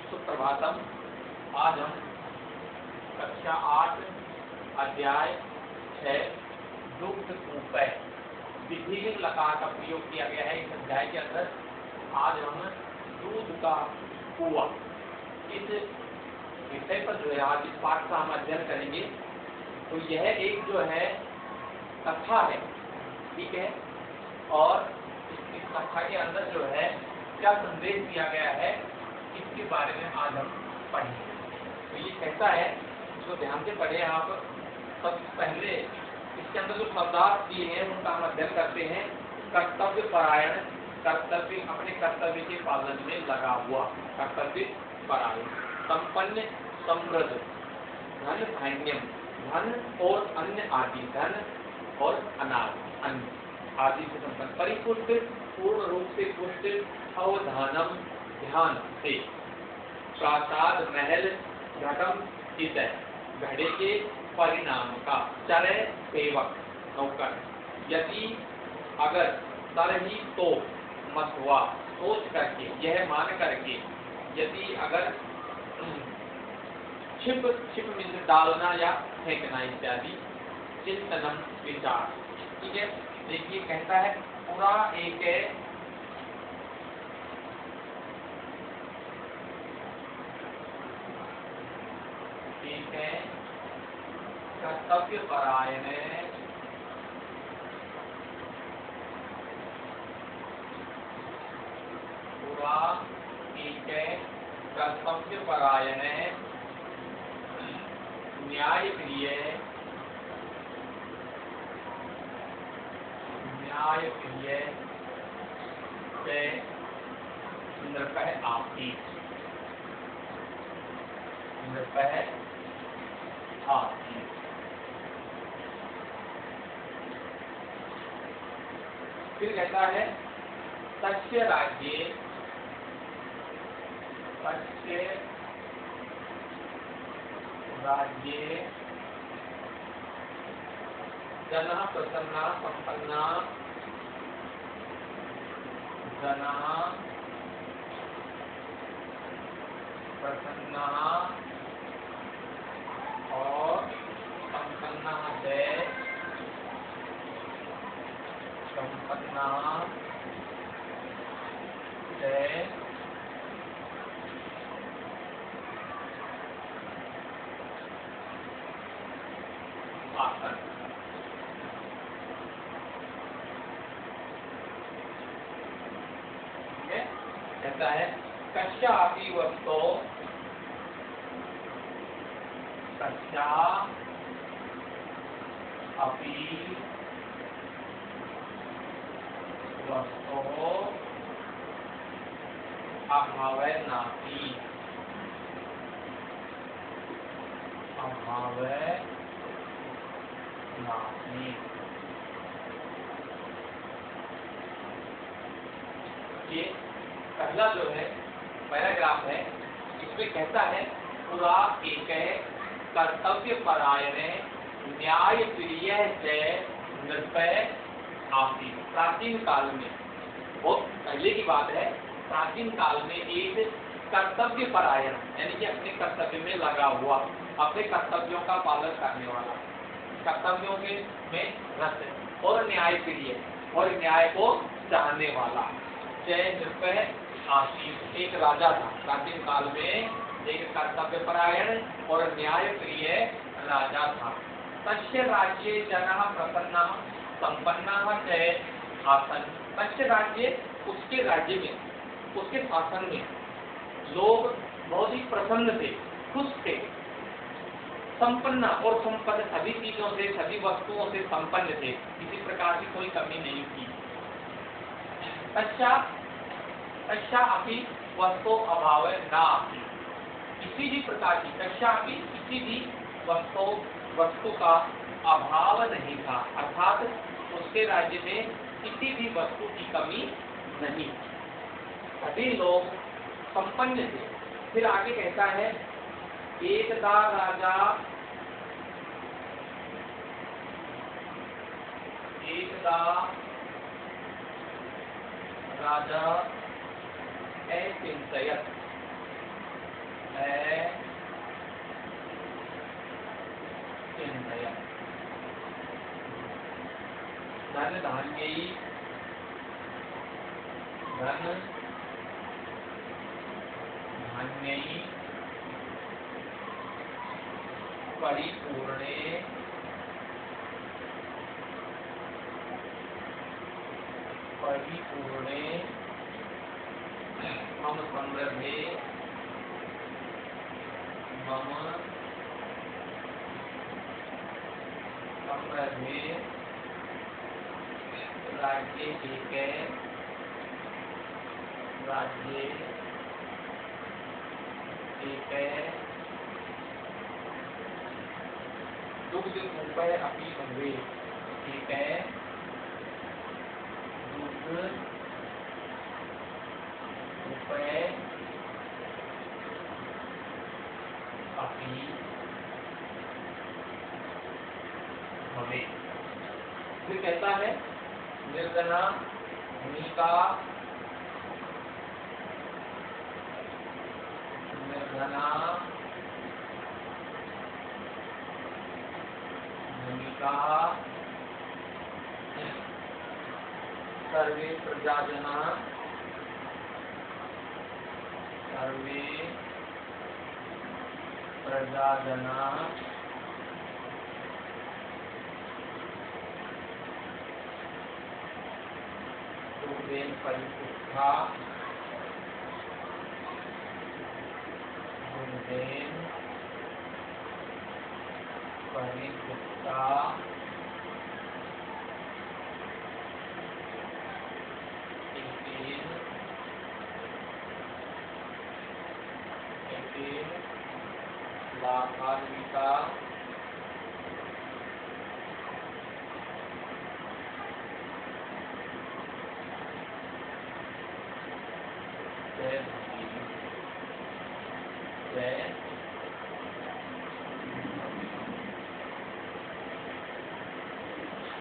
सुप्रभातम। आज हम कक्षा 8 अध्याय 6 दुग्ध कूपय विधिलिंग लकार का प्रयोग किया गया है इस अध्याय के अंदर। आज हम दूध का कुआं इस विषय पर जो है आज इस पाठ का हम अध्ययन करेंगे। तो यह एक जो है कथा है, ठीक है, और इस कथा के अंदर जो है क्या संदेश दिया गया है इसके बारे में आज हम पढ़ेंगे। तो ये कैसा है इसको ध्यान से पढ़े आप। सबसे पहले इसके अंदर जो शब्दार्थ दिए हैं उनका हम अध्ययन करते हैं। कर्तव्य परायण, कर्तव्य अपने कर्तव्य के पालन में लगा हुआ, कर्तव्य परायण। संपन्न, समृद्ध, धन धान्यम, धन और अन्य आदि, धन और अनाज, अन्न आदि से संपन्न। परिपुष्ट, पूर्ण रूप से पुष्ट। अवधानम, ध्यान से। प्रासाद, महल, घटम, चितय, घड़े के परिणाम का। चरे, सेवक, नौकर। यदि अगर, तरही तो, मथवा, सोच करके, यह मान करके। यदि अगर, छिप, छिप मिल डालना या फेंकना इत्यादि। चिंतनम, विचार, ठीक है। देखिए कहता है पूरा एक है कर्तव्य परायण, पूरा एक है कर्तव्य परायण, न्याय प्रिय, न्याय प्रिय से नृपह आपी, नृपह आपी। फिर कहता है तस्य राज्ये, तस्य राज्ये जनः प्रसन्ना संपन्ना, जनः प्रसन्ना और संपन्ना से संपन्ना से आसन। कहता है कस्यापि वस्तु, कस्या अपि वस्तु अभावे नास्ति, अभावे नास्ति। ये पहला जो है पैराग्राफ है, इसमें कहता है पूरा एक है कर्तव्य परायण, न्याय प्रिय से नृपय आपी। प्राचीन काल में, बहुत पहले की बात है, प्राचीन काल में एक कर्तव्य परायण यानी कि अपने कर्तव्य में लगा हुआ, अपने कर्तव्यों का पालन करने वाला, कर्तव्यों के में रत और न्याय प्रिय और न्याय को चाहने वाला जय नृपय आपी एक राजा था। प्राचीन काल में एक कर्तव्य परायण और न्याय प्रिय राजा था। तस्य राज्ये जनः प्रसन्ना संपन्ना जय आसन। तस्य राज्य, उसके राज्य में, उसके शासन में लोग बहुत ही प्रसन्न थे, खुश थे। संपन्न और संपन्न, सभी चीजों से, सभी वस्तुओं से संपन्न थे, किसी प्रकार की कोई कमी नहीं थी। तस्या अपि वस्तु अभाव ना, किसी भी प्रकार की, तस्या अपि किसी भी वस्तु का अभाव नहीं था, अर्थात उसके राज्य में किसी भी वस्तु की कमी नहीं, सभी लोग संपन्न थे। फिर आगे कहता है एकदा राजा, एकदा राजा अचिन्तयत् धन धान्यै परिपूर्णे मम समृद्धे राज्ये एके दुग्धकूपे अपि भवेत्। एके दुग्धकूपे अपि भवेत्। फिर कहता है निर्धना धनिका सर्वे प्रजाजना दुग्धेन परिपुष्टा लाभान्विता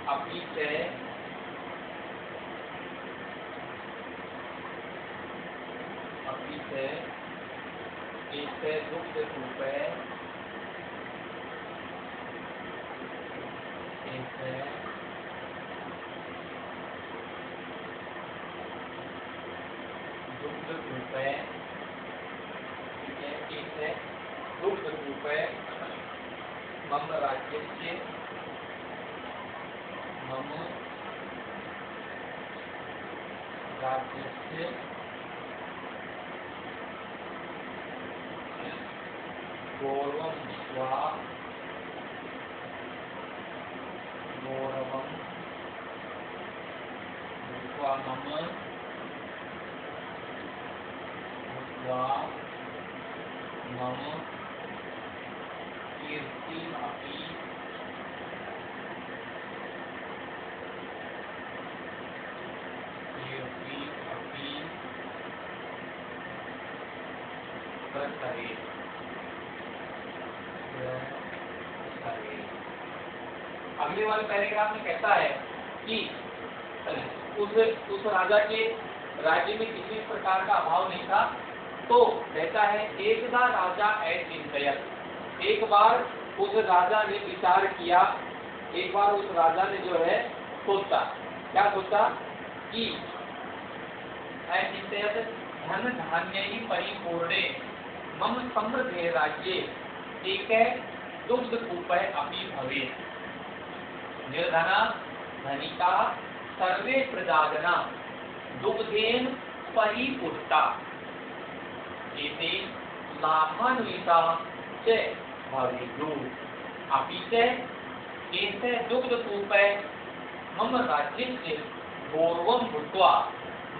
अपि च एते दुग्धकूपे मम राज्यस्य गौरवं मम कीर्तिम् अपि प्रसरेत्। अगले वाले पैराग्राफ में कहता है कि उस राजा के राज्य में किसी प्रकार का अभाव नहीं था। तो कहता है एकदा राजा अचिन्तयत्, एक बार उस राजा ने विचार किया, एक बार उस राजा ने जो है सोचा, क्या सोचा कि अचिन्तयत् धन धान्यै परिपूर्णे मम समृद्धे राज्ये एके दुग्धकूपे अपि भवेत्। निर्धना धनिका सर्वे प्रजाजना दुग्धेन परिपुष्टा एते लाभान्विता च भवेयुः। अपि च एते दुग्धकूपे मम राज्यस्य गौरवं भूत्वा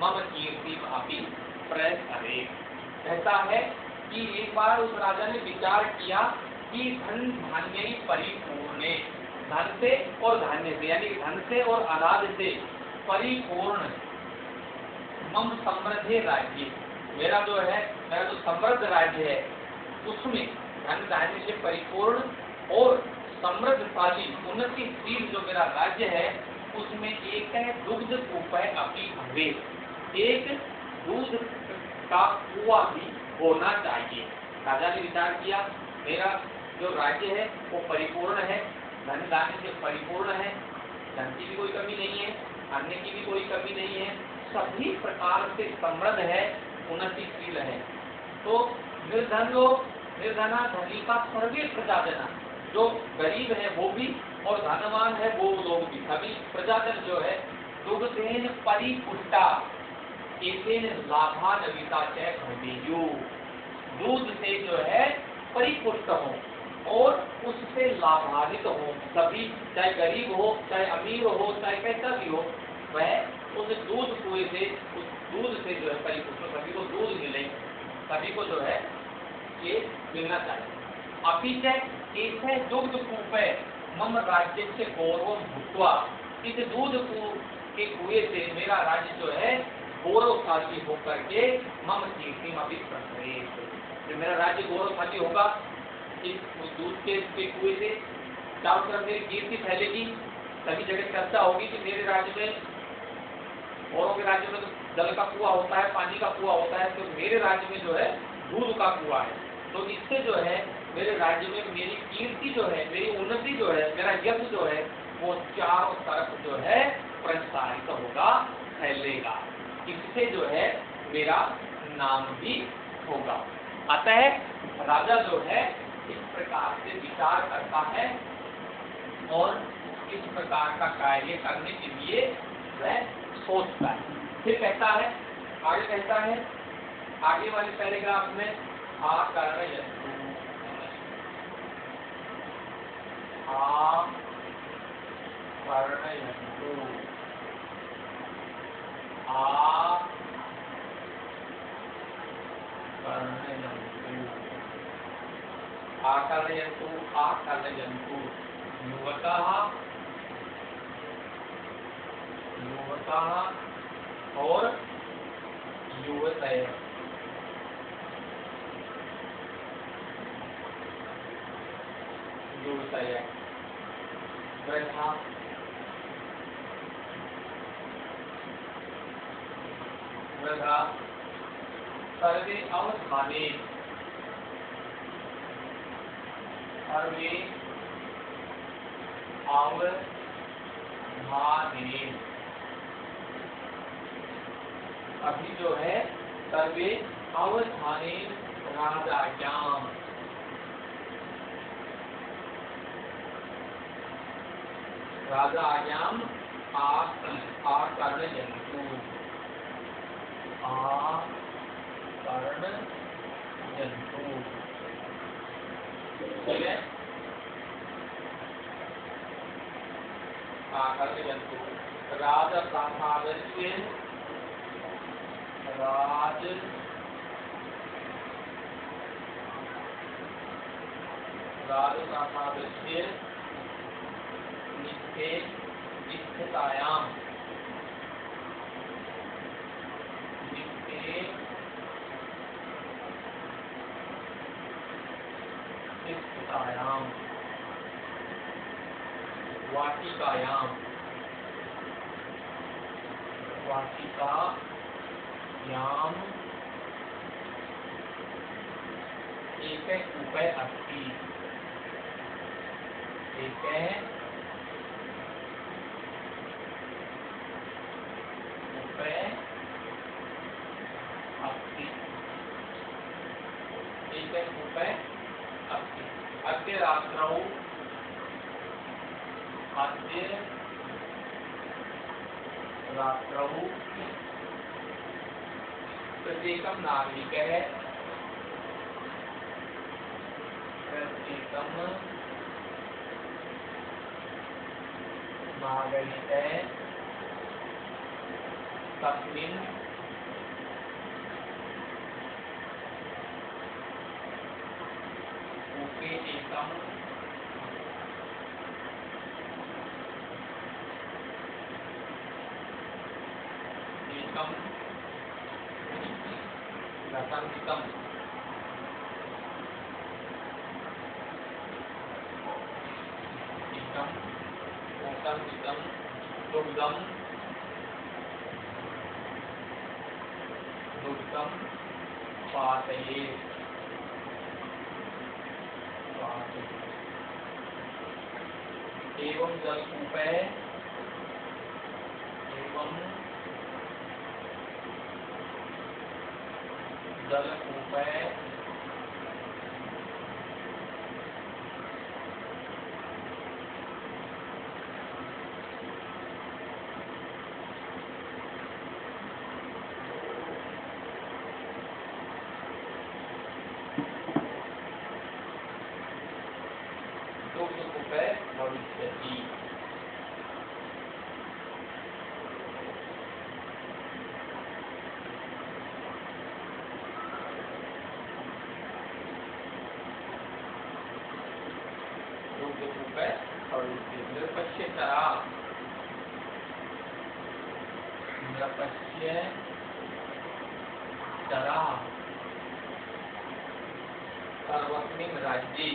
मम कीर्तिम् अपि प्रसरेत्। कहता है कि एक बार उस राजा ने विचार किया कि धन धान्य परिपूर्ण, धन से और धान्य से यानी धन से और अनाज से परिपूर्ण मम समृद्ध राज्य, मेरा जो समृद्ध राज्य है उसमें धन धान्य से परिपूर्ण और समृद्धशाली उन्नतिशील जो मेरा राज्य है उसमें एक है दुग्ध कूपे अपि भवेत्। एक दूध का कुआं भी होना चाहिए। राजा ने विचार किया, मेरा जो राज्य है वो परिपूर्ण है, धन धान्य से परिपूर्ण है, धन की भी कोई कमी नहीं है, अन्न की भी कोई कमी नहीं है, सभी प्रकार से समृद्ध है, उन्नतिशील है। तो निर्धन लोग, निर्धना धनी का सर्वे प्रजाजना, जो गरीब है वो भी और धनवान है वो लोग भी, सभी प्रजाजन जो है दुग्धेन परिपुष्टा एतेन लाभान्विता च भवेयु, दूध से जो है परिपुष्ट हो और उससे लाभान्वित हो सभी, चाहे गरीब हो, चाहे अमीर हो, चाहे कैसा भी हो, वह उस दूध कुएं से, उस दूध से जो है परिपुष्ट, सभी को दूध मिले, सभी को जो है ये मिलना चाहिए। अभी ऐसे दुग्ध कूपे मम राज्य से गौरव भूतवा, इस दूध के कुएं से मेरा राज्य जो है गौरवशाली होकर के मम कीर्ति अभी प्रसरेत, मेरा राज्य गौरवशाली होगा इस दूध के कुएं से, चारों तरफ मेरी कीर्ति फैलेगी, सभी जगह चर्चा होगी कि मेरे राज्य में, औरों के राज्य में तो जल का कुआं होता है, पानी का कुआं होता है, तो मेरे राज्य में जो है दूध का कुआं है। तो इससे जो है मेरे राज्य में मेरी कीर्ति जो है, मेरी उन्नति जो है, मेरा यश जो है वो चारों तरफ जो है प्रसारित होगा, फैलेगा, इससे जो है मेरा नाम भी होगा। अतः राजा जो है इस प्रकार से विचार करता है और इस प्रकार का कार्य करने के लिए वह सोचता है। फिर कहता है, आगे कहता है, आगे वाले पैराग्राफ में आकर्णयन्तु, आकर्णयन्तु, आकर्णयन्तु, आकर्णयन्तु, युवतः, युवतः और युवतय, युवतय, वृद्धा, वृद्धा, सर्वे अवधाने, सर्वे अवधाने, अभी जो है सर्वे अवधाने राजायाम, राजायाम आकर्णयन्तु, आकर्णयन्तु, ठीक है, आकर्णयन्तु, राजप्रासादस्य, राजप्रासादस्य निस्थितायां, निस्थितायां, वाटिकायां, वाटिकायां एक कूपे अस्ति, एक कूपे अस्ति, एक कूपे अस्ति, अद्य रात्रौ, अद्य रात्रौ प्रत्येकं नागरिकः, प्रत्येकं नागरिकः तस्मिन् कूपे एकं रसंहितं, एकं रसंहितं दुग्धं दुग्धम पातये। एवं जलकूपे एवं जलकूपे दुग्धकूपे भविष्यति। दुग्धकूपे भविष्यति। निरपश्यतरा सर्वस्मिन् राज्ये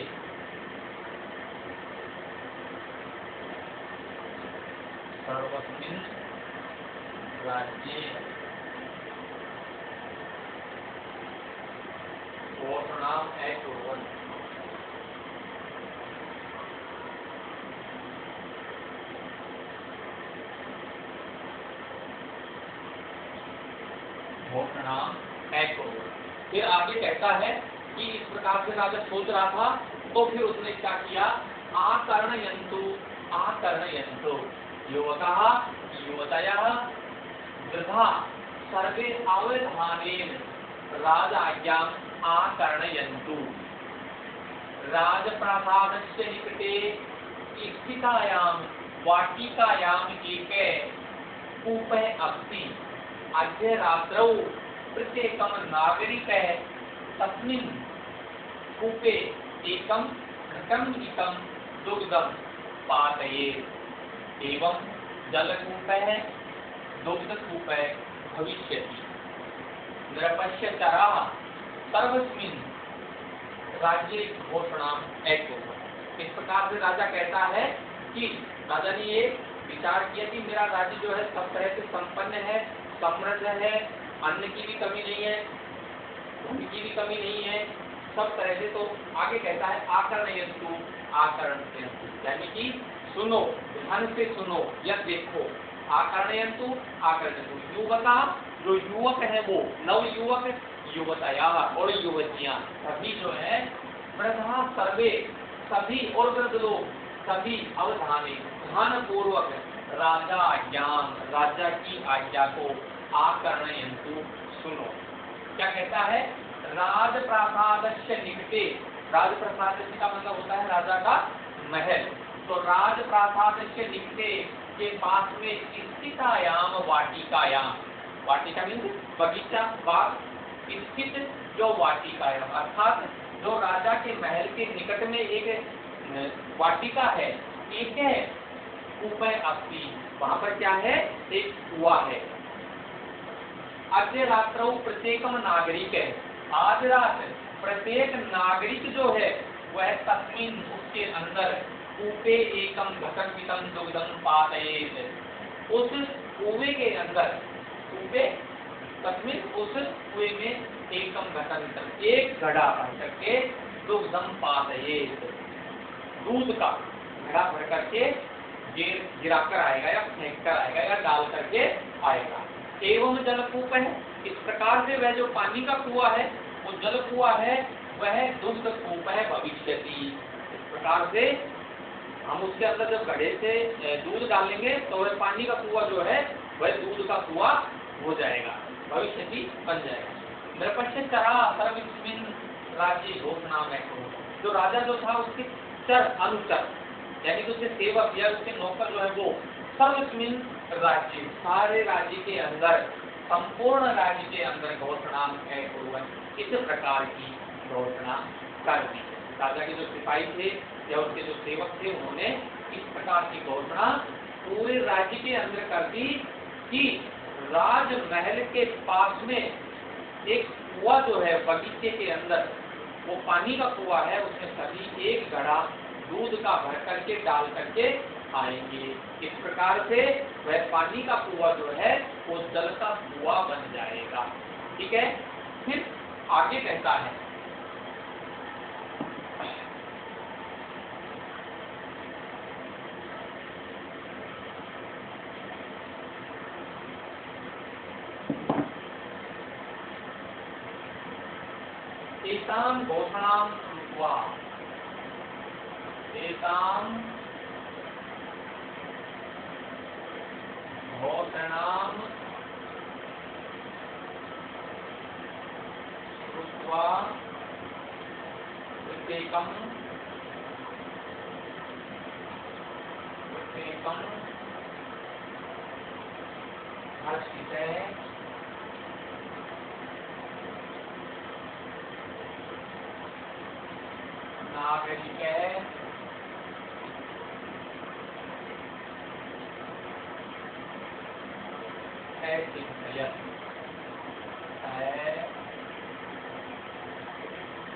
घोषणाम् अकुर्वन्। फिर आगे कहता है कि इस प्रकार से राजा सोच रहा था, तो फिर उसने क्या किया, आकर्णयन्तु युवकः युवतयः वृथा सर्वे अवधानेन राजाज्ञाम् आकर्णयन्तु। राजप्रासादस्य निकटे स्थितायां वाटिकायाम् एके कूपे अस्ति। अद्य रात्रौ प्रत्येकं नागरिकः तस्मिन् कूपे एकं घटं दुग्धं पातयेत्। एवं जलकूपे दुग्धकूपे भविष्यति। निरपश्यतरा सर्वस्मिन् राज्ये घोषणाम् अकुर्वन्। इस प्रकार से राजा कहता है कि राजा ने ये विचार किया कि मेरा राज्य जो है सब तरह से संपन्न है, समृद्ध है, अन्न की भी कमी नहीं है, धन की भी कमी नहीं है, सब तरह से। तो आगे कहता है आकर्णयन्तु यानी कि सुनो, ध्यान से सुनो, यह देखो। आकर्णयन्तु युवका, जो युवक है वो नव युवक, युवतया और युवतियां सभी जो है, वृद्धा सर्वे सभी और वृद्ध लोग सभी अवधाने ध्यान पूर्वक राजा की आज्ञा को आकर्णयन्तु सुनो। क्या कहता है, राजप्रासादस्य निकटे, राजप्रासाद का मतलब होता है राजा का महल। तो राजप्रासादस्य निकटे के पास में स्थितायाम वाटिकायाम, वाटिका मीन्स बगीचा, बाग, स्थित जो वाटिकायाम अर्थात जो राजा के महल के निकट में एक वाटिका है, एक है कूपे अस्ति, वहां पर क्या है, एक कुआं है। अद्य रात्रौ प्रत्येकम नागरिक है, आज रात प्रत्येक नागरिक जो है वह तस्मिन उसके अंदर कूपे एकम घटम दुग्धम पातयेत्। उस कुएं के अंदर कूपे तस्मिन उस कुएं में एकम घटम एक घड़ा भर करके दुग्धम पातयेत्, दूध का घड़ा भर करके गिरा कर आएगा या फेंक कर आएगा या डाल करके आएगा। एवं जलकूप है, इस प्रकार से वह जो पानी का कुआं है वो जल कुआं है, वह दुग्ध कूप है भविष्यति। इस प्रकार से हम उसके अंदर जब घड़े से दूध डालेंगे तो वह पानी का कुआं जो है वह दूध का कुआं हो जाएगा, भविष्यति बन जाएगा। निरपश्यतरा सर्वस्मिन् राज्ये घोषणाम् अकुर्वन्। जो राजा जो था उसके चर अनुचर यानी कि उसके सेवक या उसके नौकर जो है वो सर्वस्मिन् राज्य सारे राज्य के अंदर, संपूर्ण राज्य के अंदर घोषणाम् अकुर्वन्, इस प्रकार की घोषणा कर दी। राजा के जो सिपाही थे या उसके जो सेवक थे उन्होंने इस प्रकार की घोषणा पूरे राज्य के अंदर कर दी कि राजमहल के पास में एक कुआं जो है बगीचे के अंदर, वो पानी का कुआं है, उसमें सभी एक घड़ा दूध का भर करके डाल करके आएंगे। इस प्रकार से वह पानी का कुआं जो है वो जल का कुआं बन जाएगा। ठीक है। फिर आगे कहता है एतां घोषणां कृत्वा, एतां घोषणां कृत्वा प्रत्येकं हर्षिते नागरिके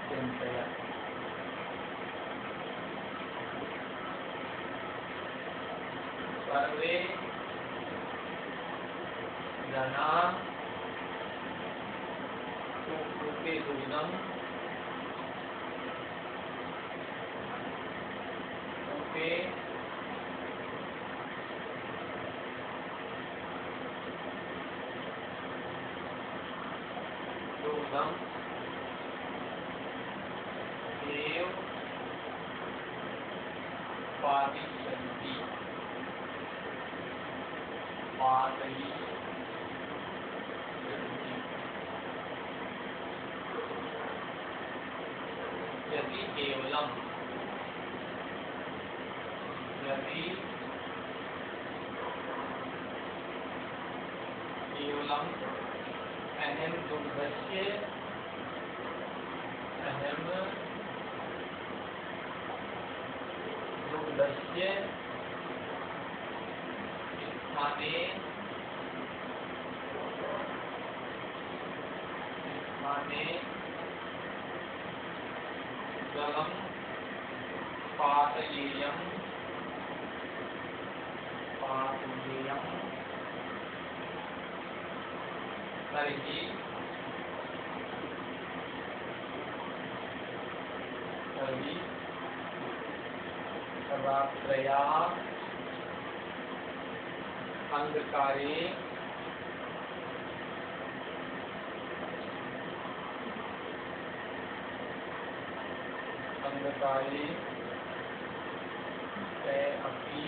चिन्तयत् सर्वे जनाः सुकृते दुरिदं सुखे दुर्गम एव पातिष्यन्ति यदि केवलम अहम दुग्धस्य स्थाने जलं पातयेयम् तर्हि रात्रया अंधकारे ते अपि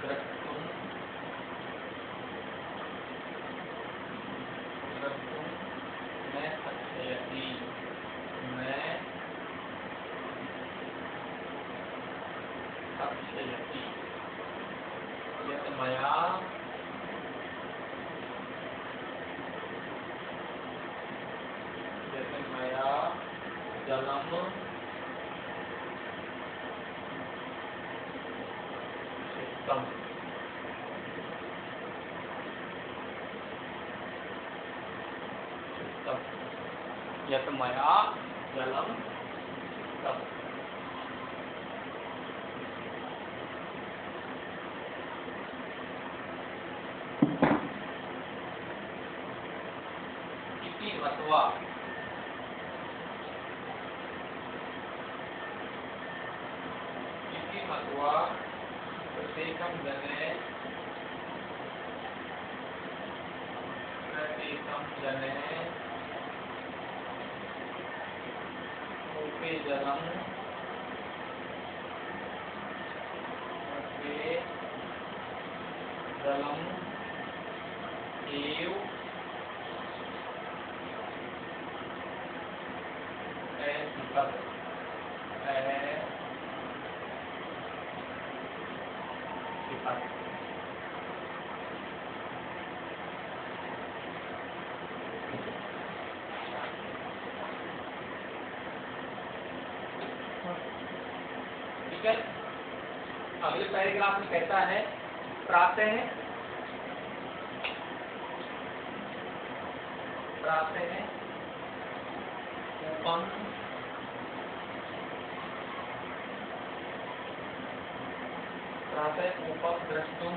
द्रष्टुं न शक्यति यत् मया जलम सिक्तम यत् मया जलम सिक्तम। इति मत्वा प्रत्येकं जने कूपे जलं एव ठीक है। अगले पैराग्राफ में कहता है प्रातः कूपम प्रातः उपम द्रष्टुम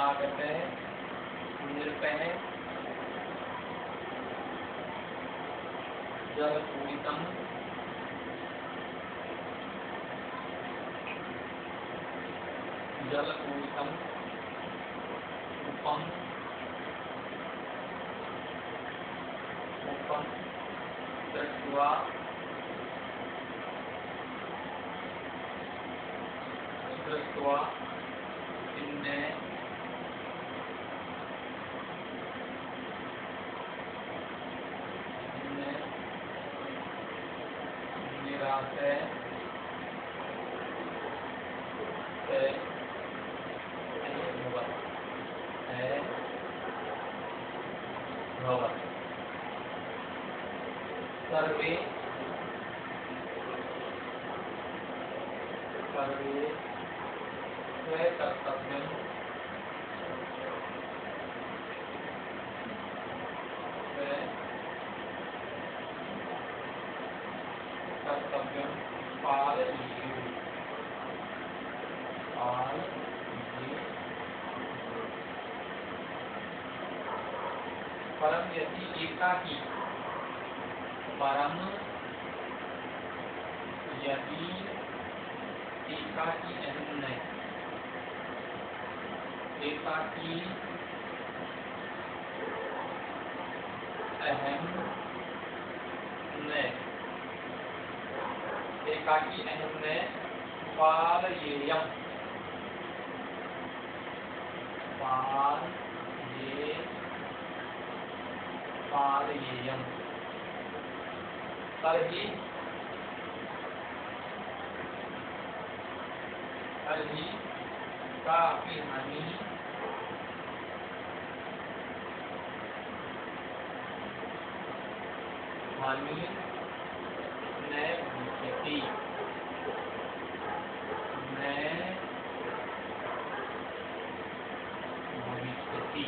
आगते निरपः जलपूरितम उपम दृष्ट्वा इन्ने निराशे सर्वे स्वकर्तव्यं पालयेयुः परम यदि एकाकी एकाकी अहम ने पालयेयम तर्हि कापि हानि न भविष्यति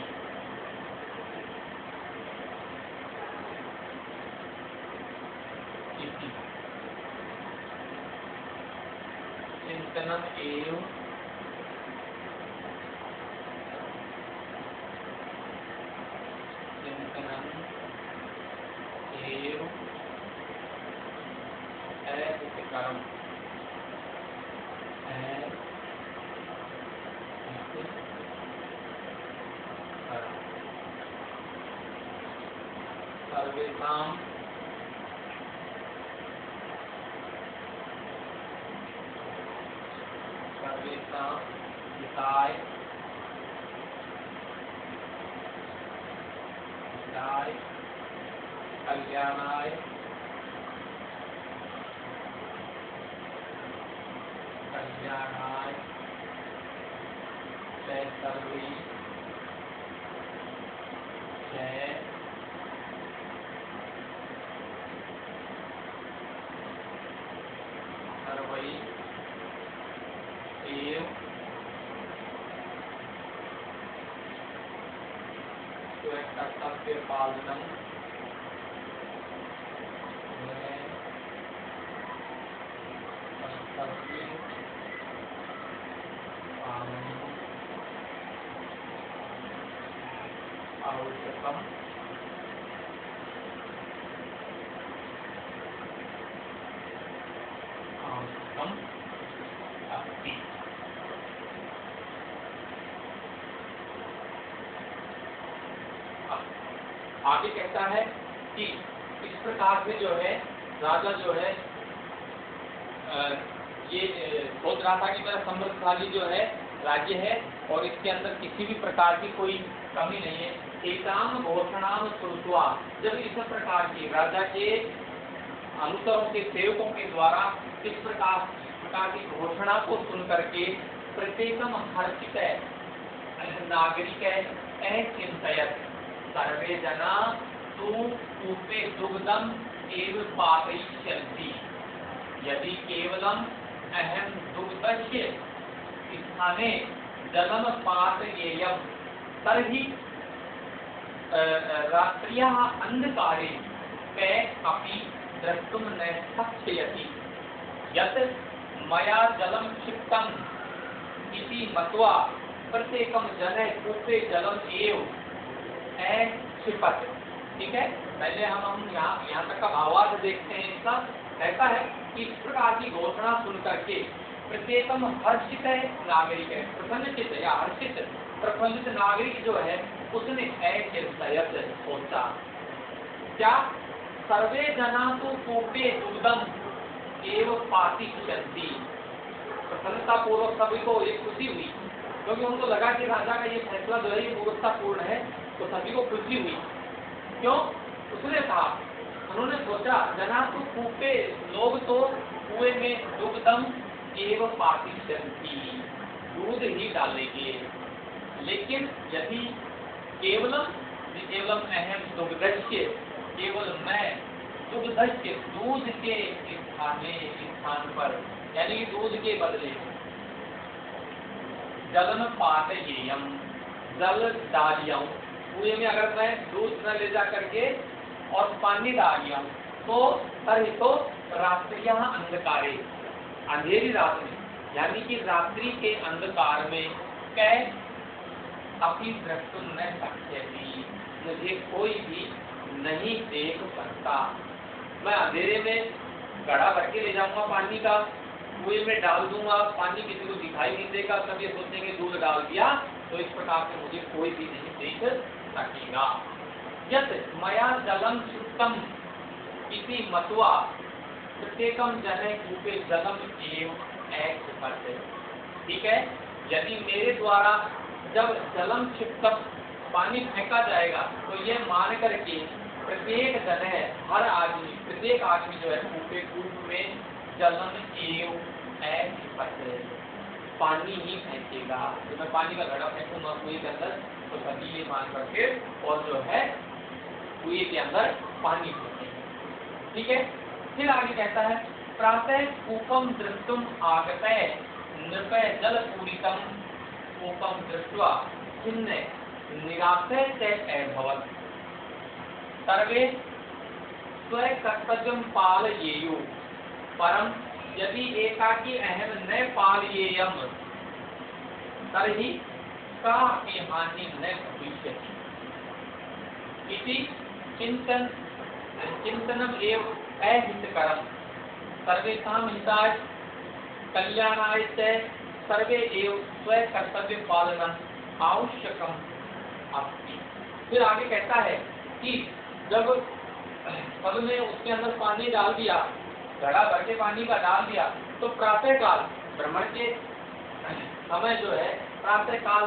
चिंतनम एव कर्म सर्वेषां हिताय कल्याणाय सर्वे एव कर्तव्य पालनम आवश्यकम अस्ति। आगे कहता है कि इस प्रकार से जो है राजा जो है ये सोच रहा था कि मेरा समृद्धशाली जो है राज्य है और इसके अंदर किसी भी प्रकार की कोई कमी नहीं है। एकाम घोषणाम श्रुत्वा, जब इस प्रकार की राजा के अनुचरों के सेवकों के द्वारा इस प्रकार की घोषणा को सुन करके प्रत्येकम हर्षित नागरिक चिंतयत सर्वे जना तु कूपे दुग्धम एव पातयिष्यन्ति यदि केवलम अहम दुग्धस्य स्थाने जलम पातयेयम तर्हि रात्र्याः अंधकारे कै अपि द्रष्टुं न शक्ष्यति यत् मया जलं क्षिप्तम् इति मत्वा प्रत्येकं जने कूपे जलम एव क्षिपत। ठीक है, पहले हम यहाँ तक का भावार्थ देखते हैं। इसका ऐसा है कि इस प्रकार की घोषणा सुन करके प्रत्येकम हर्षित नागरिक है, प्रसन्नचित या हर्षित प्रफुल्लित नागरिक जो है उसने ऐसे सोचा क्या सर्वे जना तो कूपे दुग्धम एवं पाती चलती। प्रसन्नता पूर्वक सभी को एक खुशी हुई, क्योंकि उनको लगा कि राजा का ये फैसला जो है ये मूर्खतापूर्ण है, तो सभी को खुशी हुई। क्यों? उसने कहा, उन्होंने सोचा जना तो कूपे, लोग तो कुएं में दुग्धम एवं पातिष्यन्ति, दूध ही डालेंगे, लेकिन यदि केवलम अहम दुग्धस्य, केवल मैं दुग्धस्य दूध के स्थान पर यानी दूध के बदले जलन पातयेयम, जल डालिया, कुएं में अगर मैं दूध न ले जा करके और पानी डालिया तो तभी तो रात्रिया अंधकारे, अंधेरी रात में यानी कि रात्रि के अंधकार में कै अपनी दृष्टि न शक्यति, मुझे कोई भी नहीं देख सकता। मैं अंधेरे में गड़ा भर के ले जाऊंगा पानी का, कुएं में डाल दूंगा, पानी किसी को दिखाई नहीं देगा, सब ये सोचेंगे दूध डाल दिया, तो इस प्रकार से मुझे कोई भी नहीं देख सकेगा। यत् मया जलम क्षिप्तम इति मत्वा प्रत्येकम जने कूपे जलम एव क्षिपते। ठीक है, यदि मेरे द्वारा जब जलम क्षिप्तम पानी फेंका जाएगा तो ये मान करके प्रत्येक जने, हर आदमी, प्रत्येक आदमी जो है कूप में जलम एव क्षिपते, पानी ही फेंकेगा। तो मैं पानी का घड़ा फेंकूंगा कुएं के अंदर तो सभी ये मान करके और जो है कुएं के अंदर पानी फेंकेंगे। ठीक है, फिर आगे कहता है प्रातः कूपम दृष्टुम आगतः नृपय जल पूरितम कूपम दृष्ट्वा खिन्न निराशय च अभवत् सर्वे स्वकर्तव्यं पालयेयुः परम यदि एकाकी अहम न पालयेयम तर्हि कापि हानि न भविष्यति इति चिंतनम एव अहितकरम सर्वेषां हिताय कल्याणाय च सर्वे एव स्वकर्तव्य पालनम आवश्यकम अस्ति। फिर आगे कहता है कि जब सबने उसके अंदर पानी डाल दिया, घड़ा भर के पानी का डाल दिया, तो प्रातः काल ब्राह्मण के समय जो है प्रातः काल,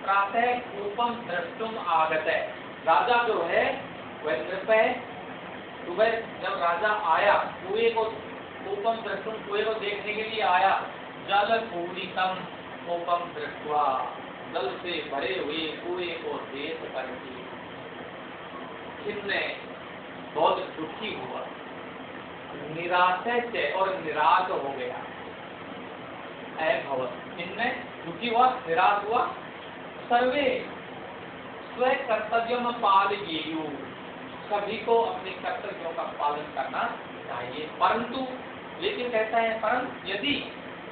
प्रातः कूपम द्रष्टुम आगतः, राजा जो है वह नृपय सुबह जब राजा आया कुएं को, कूपम द्रष्टुम कुएं को देखने के लिए आया, जल पूरितम कूपम दृष्ट्वा, जल से भरे हुए कुएं को देख करके खिन्न, बहुत दुखी हुआ, निराशय और निराश हो गया, अभवत्, इनमें दुखी हुआ, निराश हुआ। सर्वे स्व कर्तव्यम पालयेयुः, सभी को अपने कर्तव्यों का पालन करना चाहिए, परंतु लेकिन कहता है परंतु यदि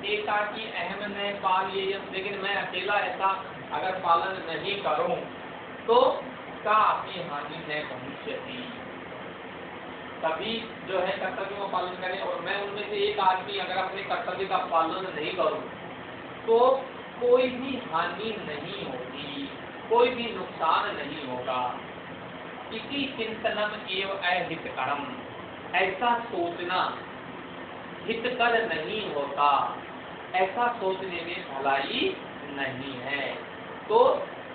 एकाकी अहम न पालयेयम, लेकिन मैं अकेला ऐसा अगर पालन नहीं करूं तो काफी हानि न भविष्यति, तभी जो है कर्तव्यों का पालन करें, और मैं उनमें से एक आदमी अगर अपने कर्तव्य का पालन नहीं करूं तो कोई भी हानि नहीं होगी, कोई भी नुकसान नहीं होगा। इसी चिंतनम एव अहितकरम, ऐसा सोचना हितकर नहीं होता, ऐसा सोचने में भलाई नहीं है। तो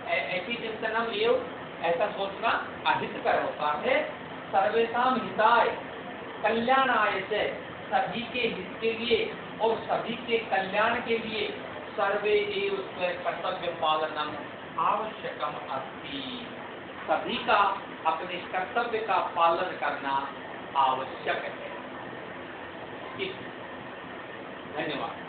ऐसी चिंतनम एव, ऐसा सोचना अहितकर होता है। सर्वेषां हिताय कल्याणाय से, सभी के हित के लिए और सभी के कल्याण के लिए सर्वे एव कर्तव्य पालनम आवश्यकम अस्ति, सभी का अपने कर्तव्य का पालन करना आवश्यक है। धन्यवाद।